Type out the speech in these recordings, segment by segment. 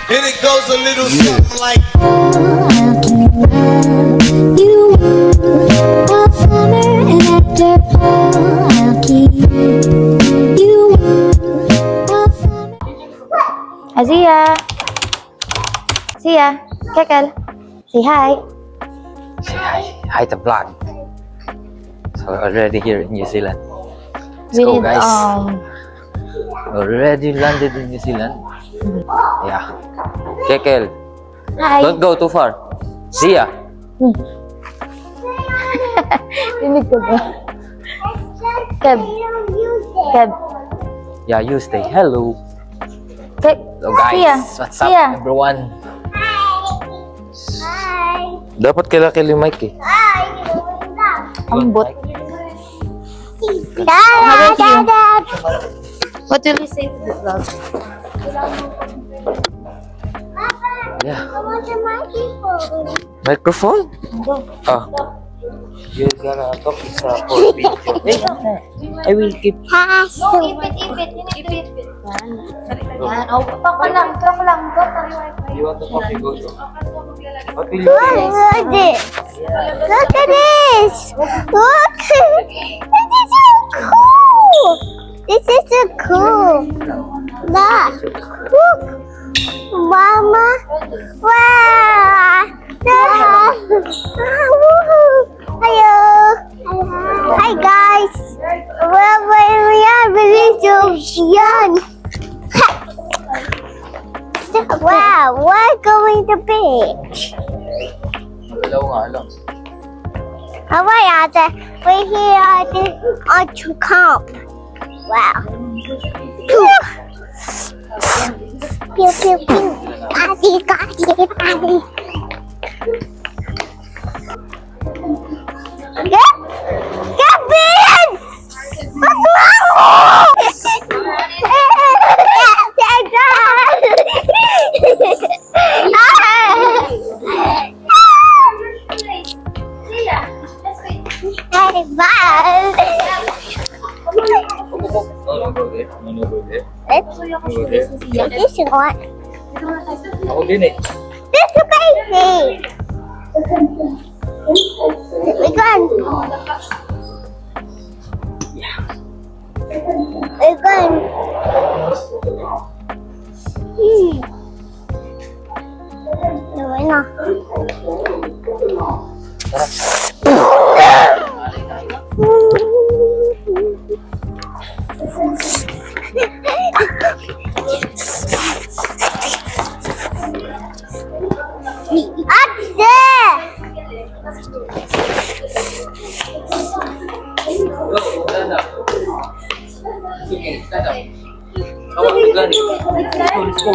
And it goes a little something like. You all summer and after I'll keep you all summer. Azia! Zia! Kekel! Say hi! Say hi. Hi to vlog. So we're already here in New Zealand. Let's We go, need, guys. Already landed in New Zealand. Yeah. Kekel, Hi! don't go too far. Zia. Rinig ko ba? Keb! Keb! Yeah, you stay. Hello. Keb! So guys, Zia! what's up Zia! everyone? Dapat kila-kili mic eh. Ambot. How about you? What will you say to this vlog? Yeah. I want the microphone. Microphone? Ah. You're gonna talk for video. Hey, I will keep. Pass. Ipit! You need to ipit. Yan. Oh, talk lang. Talk lang. You want the coffee? Go to. What will you Look say? at this. Look at this. Look. This is so cool. This is so cool. Look. Look. Mama. Wow. Hello. Hi guys. Well, we are really so young. Wow, we're going to beach. Hello nga, hello. How are you? We're here on to camp. Wow. Pew, pew, pew. Daddy, daddy, daddy. Kevin! What's wrong? Hey, bye. No, go there. No, go there. This one. Ako din eh. This is crazy. We're going. We're going. We're not. Up there. Go, stand up. Okay, stand up. How about you, Gary? Let's go.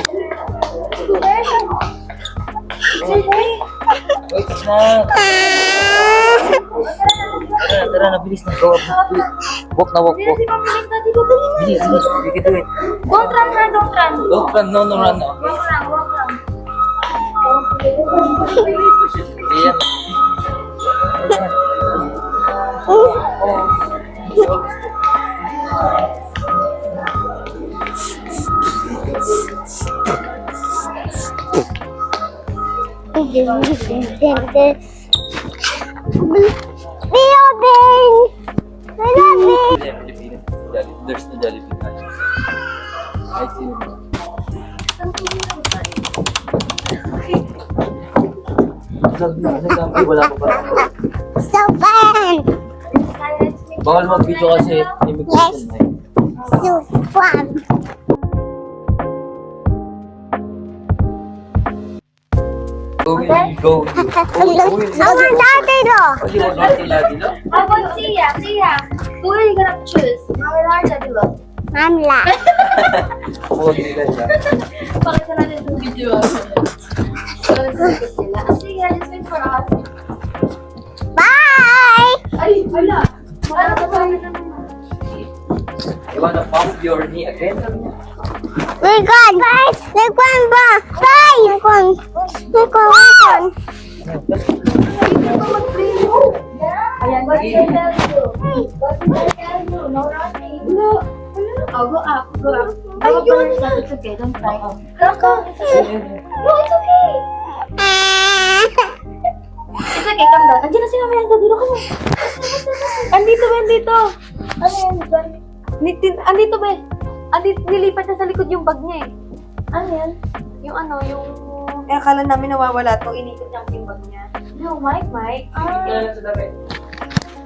Wait na. Tara na, bilis na. Go. Walk na, walk. Bilis, bilis. We can do it. Don't run ha, don't run. Don't run, no, run. No. Walk lang, walk lang. Ayan. There's no Jollibee. I see you. Wala pa ba? So fun. Bawal mag-video kasi immigration na eh. So fun. Go, go. I want daddy though. Oh, you want Daddy no? How about Zia? Zia, who are you gonna choose? Mami or Daddy Lo? Mamla. Huwag nila siya. Pakita natin itong video. Zia, just wait for us. Bye. Ay, wala. Ano to kami naman? You wanna pump your knee again? We're gone. Bye. We're gone. Bye. We're gone. We're gone. We're gone. Ayan, what did I tell you? What did I tell you? No running. No. Oh, go up, go up. Ay, yun na. okay. Don't cry. Come. No, it's okay. It's okay, calm down. Andiyan na si Mami Ando. Dito ka mo. Andito, be, andito. Ano yan, Ben? Andito, be. Andito, nilipat na sa likod yung bag niya eh. Ano yan? Yung ano, yung... Eh, akala namin nawawala to. Inikot niya yung bag niya. No, Mike. Kaya sa dami.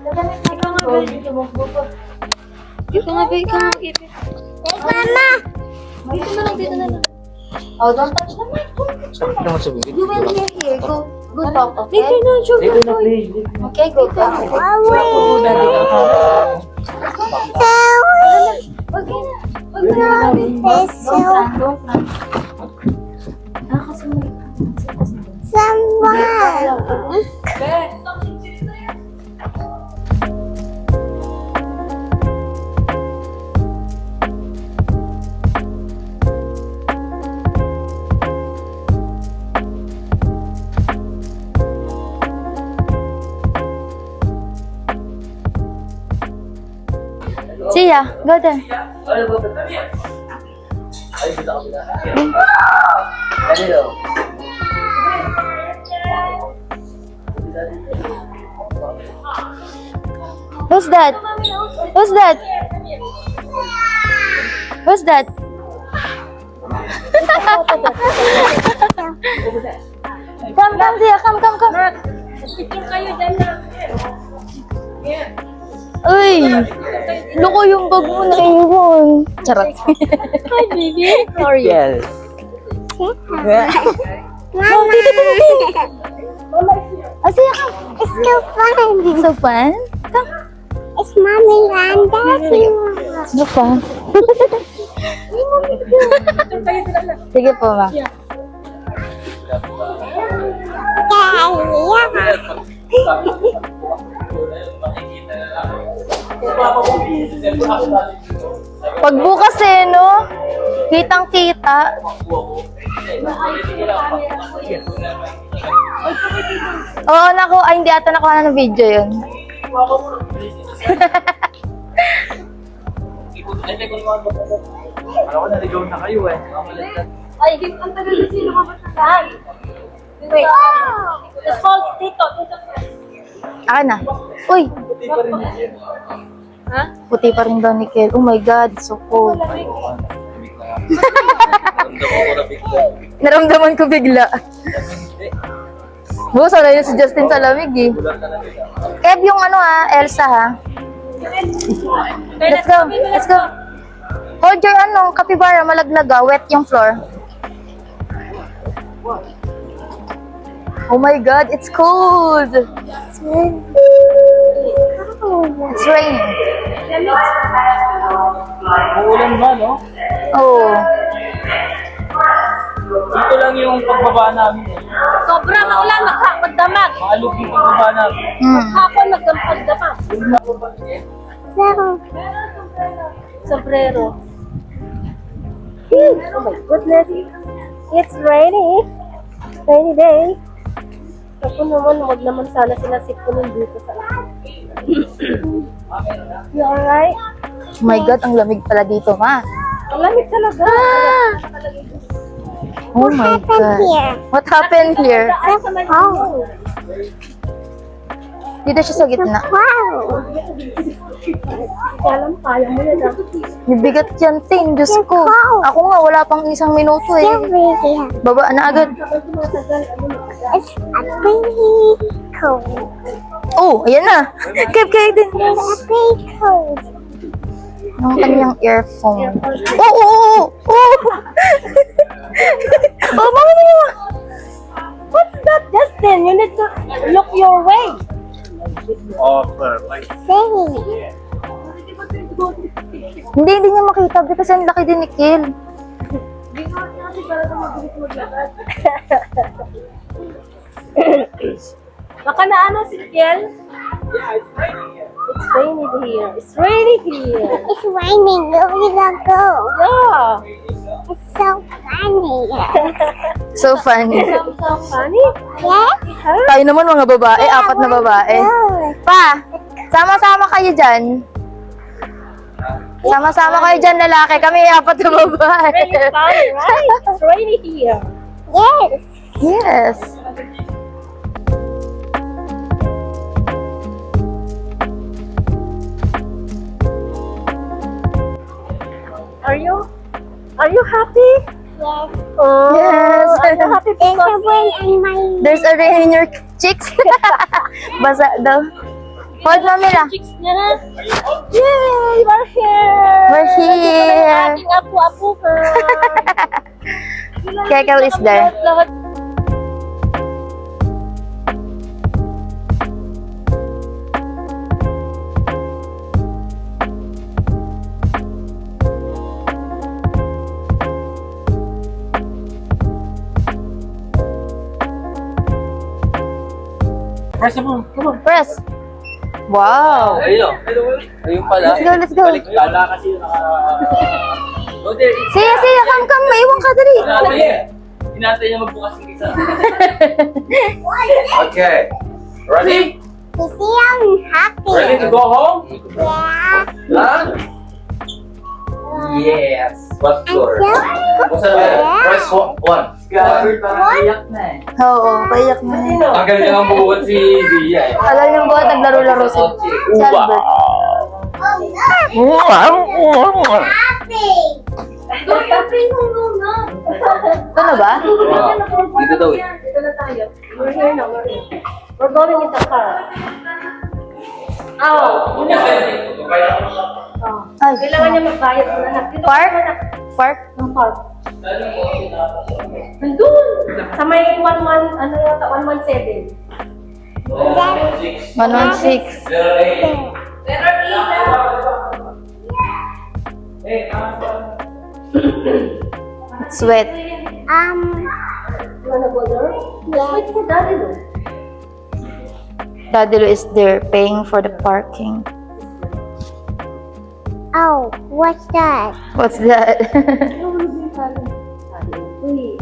Ikaw nga, be. Dito mo, buko. Ikaw nga, be. Ikaw nga, Ipit. Mama. Dito na lang. Oh, don't touch the mic. Don't touch the Sakit mic. naman sa bibig. You will hear here. Go talk, okay? Hindi na, Hindi ko na play. Okay, go talk. Away. Okay na. Wag na. Peso. Don't run. Kasi may... Someone. Sia, go there. Hello. Who's that? Who's that? Who's that? Come, Sia. Come. Uy! Loko yung bag mo na iwan. Charot. Hi, baby. Sorry. Yes. Mama. Oh, Sia, come. It's so fun. So fun? Come. It's mommy and daddy. So fun. Sige po, ma. Pagbukas no? Kitang-kita. Oo, naku. Ay, hindi ata nakuha na ng video yun. Alam ko naligaw na kayo eh. Ay, ang tagal na sino mapasasal. Wait. It's called Tito. Ako na. Uy! Ha? Puti pa rin daw ni Kel. Oh my God, so cold. Naramdaman ko bigla. Bu, sana yun si Justin sa lamig eh. Kev, yung ano Elsa ha. Let's go. Hold your capybara, malaglaga, wet yung floor. Oh my God, it's cold. It's raining. Uulan ba, no? Oh. Dito lang yung pagbaba namin eh. Sobra na ulan, magdamag. Maalog yung pagbaba namin. Hapon, magdamag. Sombrero. Oh my goodness. It's rainy. Rainy day. Ako naman, wag naman sana sila sipunin dito sa You alright? Oh my God, ang lamig pala dito, ma. Ang lamig talaga. Oh my God. What happened here? Oh. Dito siya sa gitna. Wow. Alam, kaya mo yan. Mabigat yan, Tin. Diyos ko. Ako nga, wala pang isang minuto eh. Baba na agad. It's a pretty cold. Oh, ayan na. Kev din. It's a pretty cold. Ang kanyang earphone. Oh! Oh, mama niya. What's that, Justin? You need to look your way. Hindi niya makita kasi ang laki din ni Kel. Baka na ano si Kiel? It's rainy here. It's rainy here. It's raining. Where we gonna go? Yeah. It's so funny. So funny. So funny. Yes? Tayo naman mga babae, apat na babae. Oh. Pa, sama-sama kayo dyan. Sama-sama kayo dyan, lalaki. Kami apat na babae. Really fun, right? It's rainy here. Yes. Yes. Are you happy? Yes. Oh, Yes. Are you happy There's a because wind in my There's a rain in your cheeks. Basa daw. Hold mami lang. chicks niya na? Yay! We're here! We're here. Ating apu-apu ka. Kekel is there. Lahat. Press mo. Come on. Press. Wow. Ayun. Ayun pala. Let's go, let's go. Balik pala kasi naka... Oh, there. Siya, come. Maiwan ka, dali. Hinatay niya magbukas ng isa. Okay. Ready? You see, I'm happy. Ready to go home? Yeah. Done? Yes. What's your? What's Yeah. Press one. Gabi, parang iyak na eh. Oo, payak na. Tagal niya ang buwan si Zia eh. Tagal yung buhat, naglaro-laro si Albert. Happy. Ito na ba? Dito daw eh. Dito na tayo. We're here now. We're going in the car. Oh, Ay, kailangan niya magbayad muna na. Dito Park? ka na. Park? Ng park. Nandun! Sa may 11, ano yata, 117. 116. It's wet. You wanna go there? Let's wait for Daddy though. Daddy Lou is there paying for the parking. Oh, what's that? What's that? Uy.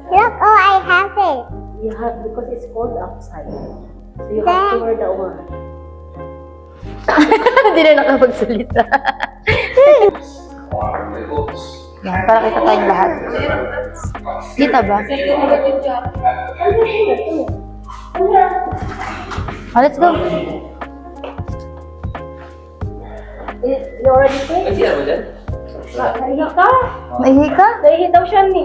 Look, oh, I have it. You have, because it's cold outside. So you have to wear the one. Hindi na nakapagsalita. Yan, para kita tayong lahat. Kita ba? Oh, let's go. You already paid? Kasi ano dyan? Nahihi ka? Naihi ka? Nahihi daw siya ni.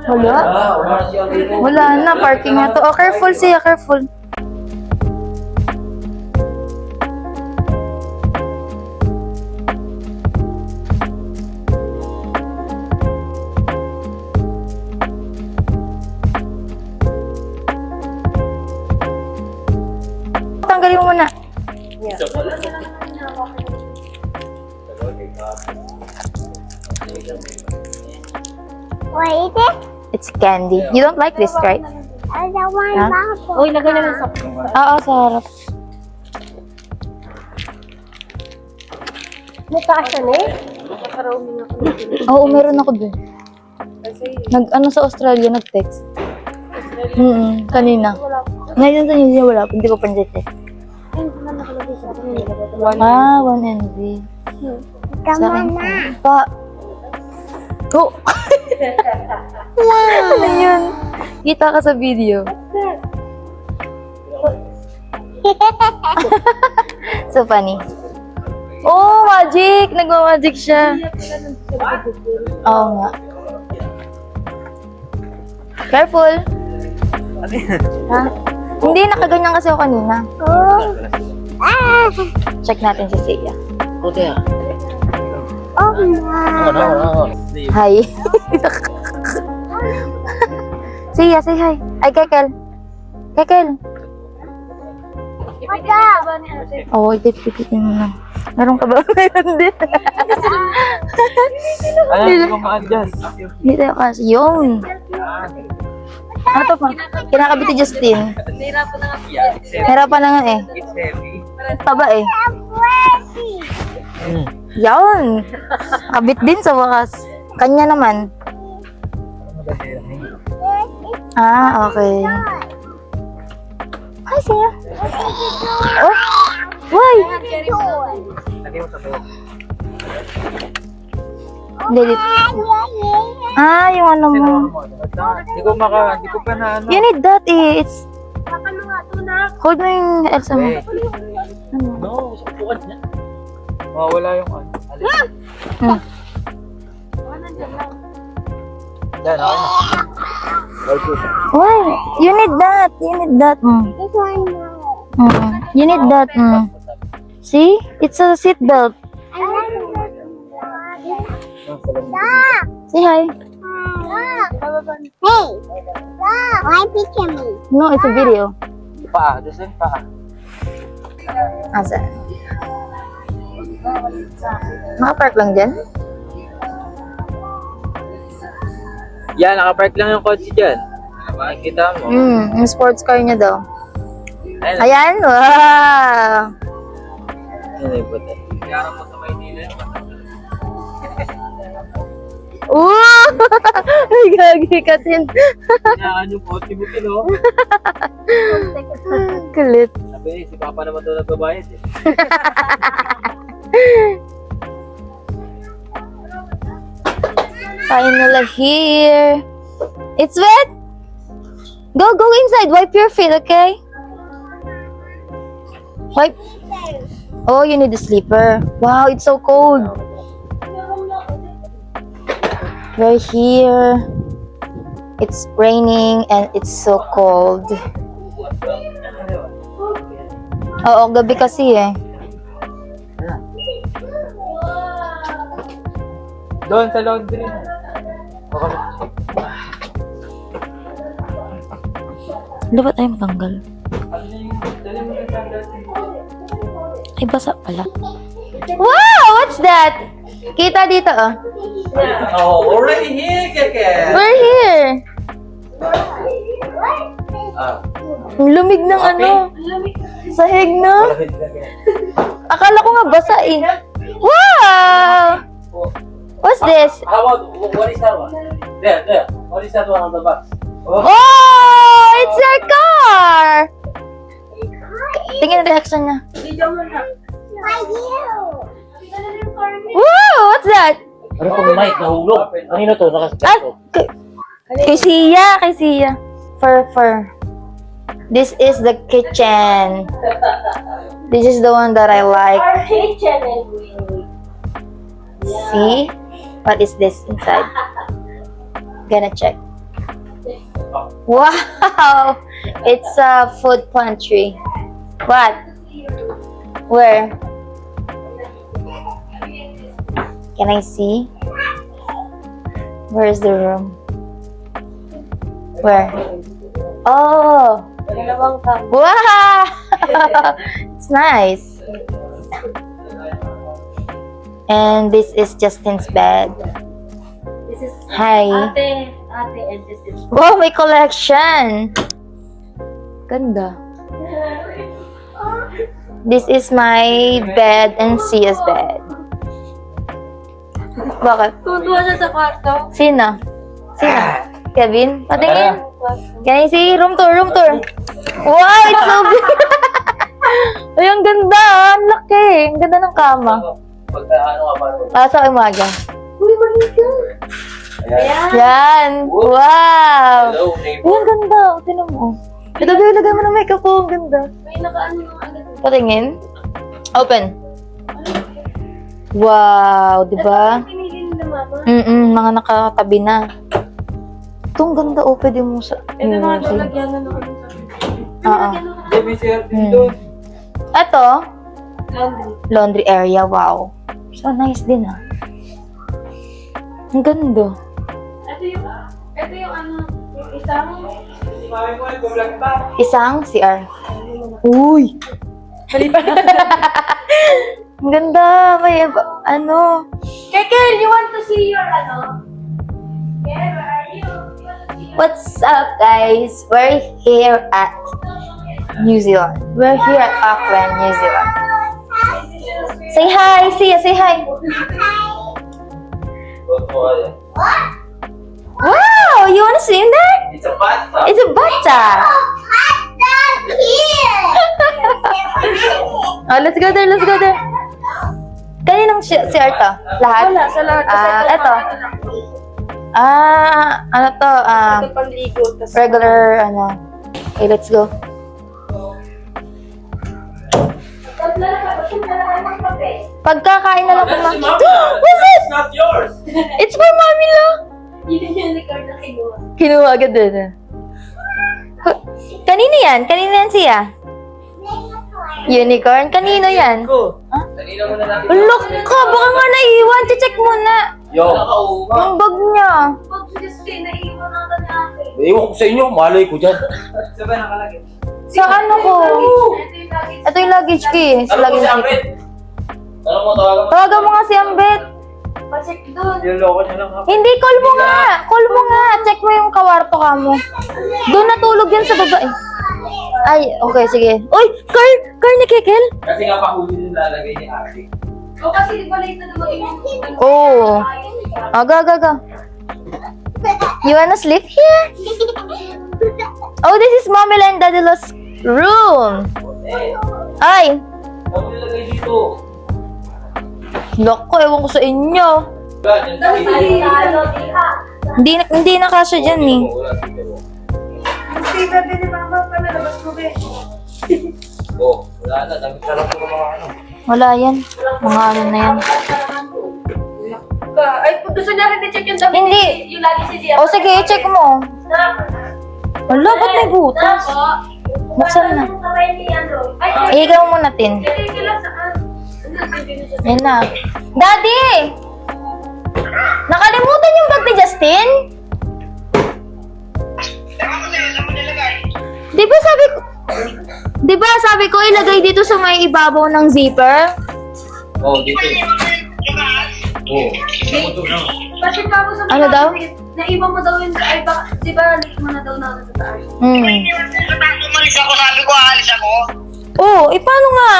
Wala. Wala siya dito. Wala na, parking na to. Oh, careful siya, careful. Tanggalin mo muna. What is it? It's candy. You don't like this, right? I don't want Huh? bubble. Uy, lagay na lang sa... Oo, sa harap. May taas siya ni? Oo, meron ako dun. Ano sa Australia, nag-text. Kanina. Ngayon sa New Zealand, wala. Hindi ko pa check. Ah, 1NZ. Come on na. Pa. Oh! Ano yun? Kita ka sa video. So funny. Oh, magic! Nagwa-magic siya. Oo nga. Careful! Ha? Hindi, nakaganyan kasi ako kanina. Oh. Ah. Check natin si Sia. Puti ah. Oh my. Hi. Sia, say hi. Ay, Kekel. Kekel. What's up? Oo, ipit-pipitin mo na. Meron ka ba? Meron din. Ano ko ma-adjust? Hindi tayo kasi. Yun. Ano to pa? Kinakabit ni Justin. Hirapan na nga eh. It's heavy. Taba eh. Yun. Kabit din sa wakas. Kanya naman. Ah, okay. Hi, Sia. Oh! Why? Lagay mo sa tayo. Did it? Ah, yung ano mo. Hindi ko pa na ano. You need that eh. It's... Hold mo yung Elsa mo. Eh. No, sa upuan niya. Mawala yung ano. Alin. Hmm. Yan, ako na. Okay. Why? You need that. You need that. This one. You need that. See? It's a seat belt. I like it. Say hi. Hey, why picture me? No, it's a video. Paa, doon paa. Asa? Nakapark lang dyan? Yan, nakapark lang yung kotse dyan. Makikita mo. Yung sports car niya daw. Ayun. Ayan, wow! Ano yung puti? Kaya mo sa Maynila yung Wow! Ay, gagi ka din. Kailangan yung kotse mo kilo. Kulit. Sabi, si Papa naman doon nagbabayad eh. Finally here. It's wet. Go inside. Wipe your feet, okay? Wipe. Oh, you need a sleeper. Wow, it's so cold. We're here. It's raining and it's so cold. Oo, gabi kasi eh. Doon sa laundry. Hindi ba tayo matanggal? Ay, basa pala. Wow! What's that? Kita dito, oh. Oh, already here, Keke. We're here. Ah. Ang lumig ng ano. Sahig na. Akala ko nga basa eh. Wow! What's this? How about, what is that one? There. What is that one on the box? Oh! It's your car! Tingnan ang reaction niya. Why you? Wow! What's that? Ano kung mic nahulog? Kanino to? Ah, kay Sia, kay Sia. Fur. This is the kitchen. This is the one that I like. See? What is this inside? Gonna check. Wow! It's a food pantry. What? Where? Can I see? Where is the room? Where? Oh! Wow! It's nice. And this is Justin's bed. This is Hi. ate, and this is Wow, may collection. Ganda. This is my bed and Sia's bed. Bakit? Tutuwa siya sa kwarto. Sino? Kevin? Patingin. Can I see? Room tour. Wow, it's so big. Ay, ang ganda. Ang laki. Ang ganda ng kama. Pagka ano ka ba? Pasok umaga. Uy, malika. Ayan. Yan. Wow. Hello, Ay, neighbor. ang ganda. Tinan mo. Ilagay mo ng makeup ko. Ang ganda. May nakaano ng agad. Patingin. Open. Wow, di ba? Ito pinili ni mama. Mga nakatabi na. Ito, ang ganda. Oh, pwede mo sa... Ito na nga lagyan na naman sa Oo. Hindi, may CRT doon. Ito, laundry. laundry area. Wow. So nice din ah. Ang ganda. Ito yung ano, yung isang Isang CR. Uy! Ang ganda. May ano. Kekel, you want to see your ano? Kekel, where are you? You want to see your... What's up, guys? We're here at New Zealand. We're here at Auckland, New Zealand. Say hi, Sia. Say hi. Wow! Oh, you wanna swim there? It's a bathtub. It's a bathtub. Oh, let's go there, let's go there. Kaninang CR to? Lahat? Wala, sa lahat. Eto. Ano to? Ito panligo. Tas, Regular, ano. Okay, let's go. Pagkakain na lang po, ma. What's it? It's not yours. It's for mommy lang. yun yung unicorn na kinuha. Kinuha agad din. Kanino yan? Kanino yan siya? Unicorn? Kanino yan? Ko. Kanina mo na natin. Look ka! Baka nga naiwan. Check muna. Yo. Yung bag niya. Pag suggest naiiwan na ito ni ate. Ewan ko sa inyo, malay ko dyan. Sabay nakalagay. Sa ano ko? Ito yung lagi. Ito yung luggage key. Sa Ano mo luggage si key. Ambet? Ano mo tawagan? Tawagan mo nga si Ambet. Pacheck doon. Niloloko niya lang ako. Hindi, call mo nga. Call mo nga. Check mo yung kawarto ka mo. Doon natulog yan sa baba eh. Ay, okay, sige. Uy, car ni Kekel? Kasi nga pahuli din lalagay ni Ate. O kasi di ba late na dumating yung Oo. Aga. You wanna sleep here? Oh, this is Mommy and Daddy Lo's room. Ay, Ano nilagay dito? loko, ewan ko sa inyo. Wala, dyan sa inyo. Hindi na kasya dyan eh. Wala, dito. Stay baby ni mama pa na labas mo be. Oh, wala na. Dami sarap ko ng mga ano. Wala yan. Mga ano na yan. Ay, kung gusto niya rin i-check yung damit. Hindi. Yung lagi si Gia. O sige, check mo. Wala, ba't may butas? Buksan na. Ay, Ihigaw mo natin. hindi lang saan. Yan na. Daddy! Nakalimutan yung bag ni Justin? Di ba sabi ko ilagay dito sa may ibabaw ng zipper? Oh, dito. Oh. Kasi ka mo sa Ano daw? Naiwan mo daw yung ay baka, di ba late mo na daw na sa taas? Umalis ako, sabi ko aalis ako. Oh, paano nga?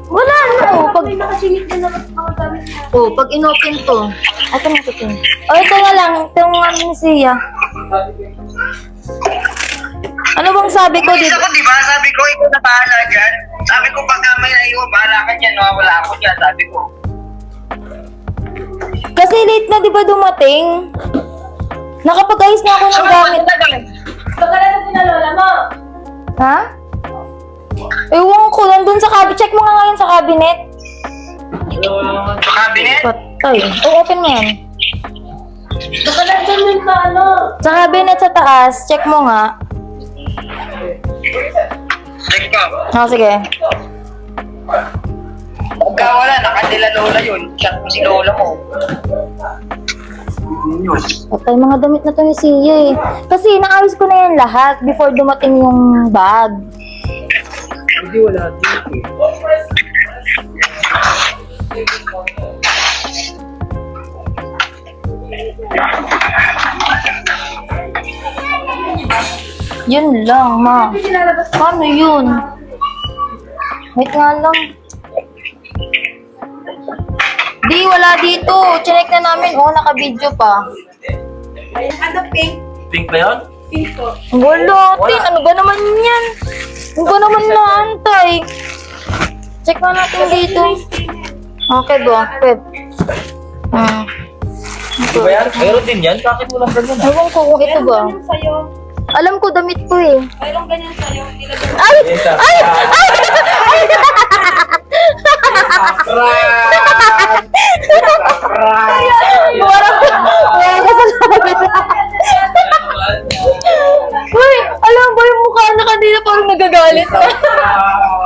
Wala na. Pag, May nakasilip na naman ako damit niya. pag inopen to. Ito na ito. Ito na lang. Ito yung ano ni Sia. Ano bang sabi ko Umalis dito? ako, di ba? Sabi ko, ikaw na bahala dyan. Sabi ko, pagka may naiwan, bahala ka dyan. Wala ako dyan, sabi ko. Kasi late na di ba dumating? Nakapag-ayos na ako ng gamit. Baka na pinalola mo. Ha? Ewan ko, nandun sa cabinet. Check mo nga ngayon sa cabinet. Sa cabinet? Patay. Open mo yan. Baka nandun yun sa ano. Sa cabinet sa taas, check mo nga. Check ko. Sige. Pagka wala, nakadila lola yun. Chat mo si lola mo. Patay, mga damit na to ni Sia eh. Kasi naayos ko na yan lahat before dumating yung bag. Hindi, wala dito. Yun lang, ma. Hindi nilalabas ko. Paano yun? Wait nga lang. Di, wala dito. Chinek na namin. Oo, naka-video pa. Ano pink? Pink ba yun? Pink po. Wala, Tin. Ano ba naman yan? Ano ba naman naantay? Check na natin dito. Okay ba? Pwede. Ito ba yan? Meron din yan? Bakit mo lang ganyan ah? Ewan ko kung ito ba. Ganyan sa'yo. Alam ko, damit ko eh. Mayroong ganyan sa'yo. Ilagay mo. Ay! Yes, ah. Ay! Ay! Wala ka sa labi. Uy! Alam ba yung mukha na kanina parang nagagalit?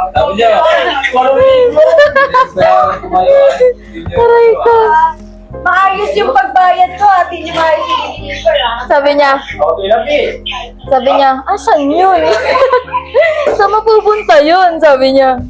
Sabi niya, parang Aray ko. Maayos yung pagbayad ko at hindi maayos yung deliver Sabi niya, Okay lang eh. asan yun? Saan mapupunta yun? Sabi niya.